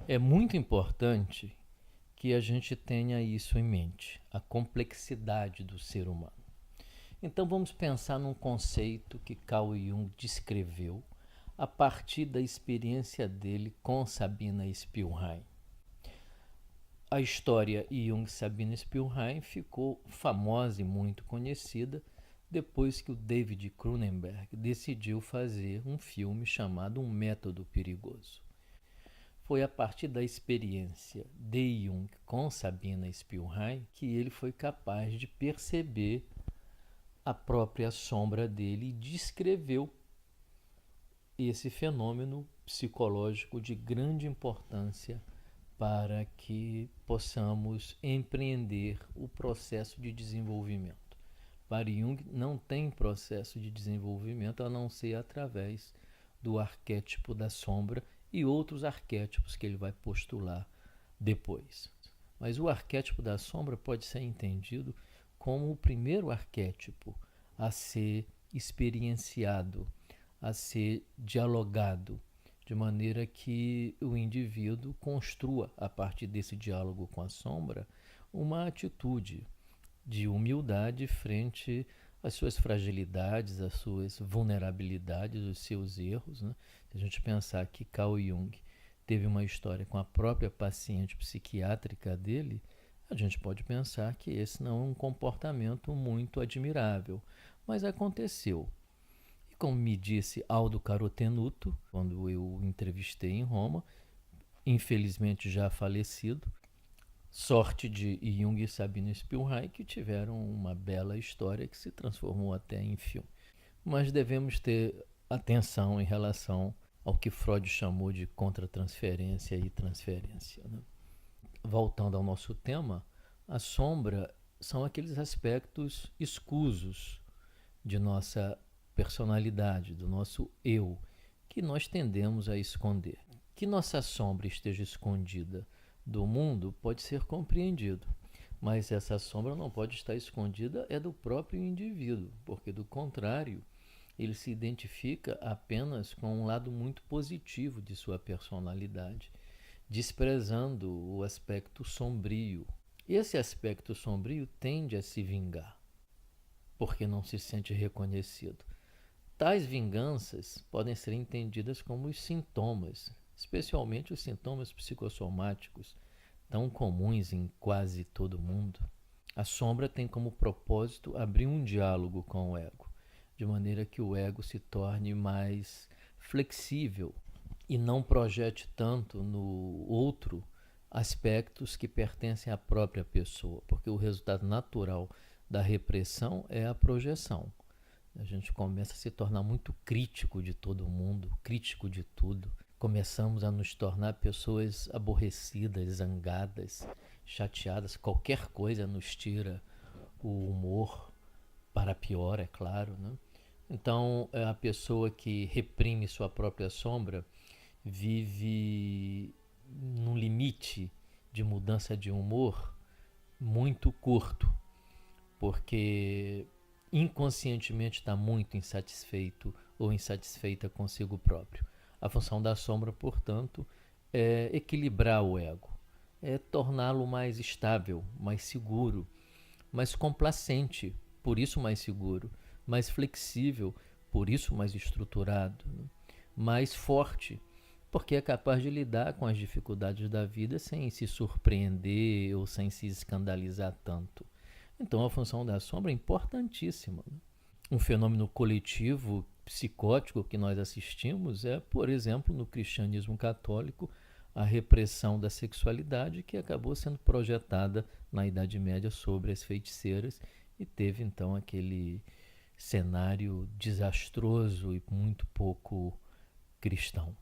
É muito importante que a gente tenha isso em mente, a complexidade do ser humano. Então vamos pensar num conceito que Carl Jung descreveu a partir da experiência dele com Sabina Spielrein. A história Jung-Sabina Spielrein ficou famosa e muito conhecida depois que o David Cronenberg decidiu fazer um filme chamado Um Método Perigoso. Foi a partir da experiência de Jung com Sabina Spielrein que ele foi capaz de perceber a própria sombra dele e descreveu esse fenômeno psicológico de grande importância para que possamos empreender o processo de desenvolvimento. Para Jung, não tem processo de desenvolvimento a não ser através do arquétipo da sombra e outros arquétipos que ele vai postular depois. Mas o arquétipo da sombra pode ser entendido como o primeiro arquétipo a ser experienciado, a ser dialogado, de maneira que o indivíduo construa, a partir desse diálogo com a sombra, uma atitude de humildade frente às suas fragilidades, às suas vulnerabilidades, os seus erros. Né? Se a gente pensar que Carl Jung teve uma história com a própria paciente psiquiátrica dele, a gente pode pensar que esse não é um comportamento muito admirável, mas aconteceu. E como me disse Aldo Carotenuto, quando eu o entrevistei em Roma, infelizmente já falecido, sorte de Jung e Sabina Spielrein, que tiveram uma bela história que se transformou até em filme. Mas devemos ter atenção em relação ao que Freud chamou de contratransferência e transferência. Né? Voltando ao nosso tema, a sombra são aqueles aspectos escusos de nossa personalidade, do nosso eu, que nós tendemos a esconder. Que nossa sombra esteja escondida do mundo pode ser compreendido, mas essa sombra não pode estar escondida é do próprio indivíduo, porque do contrário, ele se identifica apenas com um lado muito positivo de sua personalidade, desprezando o aspecto sombrio. Esse aspecto sombrio tende a se vingar, porque não se sente reconhecido. Tais vinganças podem ser entendidas como os sintomas, especialmente os sintomas psicossomáticos, tão comuns em quase todo mundo. A sombra tem como propósito abrir um diálogo com o ego, de maneira que o ego se torne mais flexível e não projete tanto no outro aspectos que pertencem à própria pessoa, porque o resultado natural da repressão é a projeção. A gente começa a se tornar muito crítico de todo mundo, crítico de tudo. Começamos a nos tornar pessoas aborrecidas, zangadas, chateadas. Qualquer coisa nos tira o humor, para pior, é claro. Né? Então, a pessoa que reprime sua própria sombra vive num limite de mudança de humor muito curto, porque inconscientemente está muito insatisfeito ou insatisfeita consigo próprio. A função da sombra, portanto, é equilibrar o ego, é torná-lo mais estável, mais seguro, mais complacente, por isso mais seguro, mais flexível, por isso mais estruturado, né? Mais forte, porque é capaz de lidar com as dificuldades da vida sem se surpreender ou sem se escandalizar tanto. Então a função da sombra é importantíssima. Né? Um fenômeno coletivo psicótico que nós assistimos é, por exemplo, no cristianismo católico, a repressão da sexualidade que acabou sendo projetada na Idade Média sobre as feiticeiras e teve então aquele cenário desastroso e muito pouco cristão.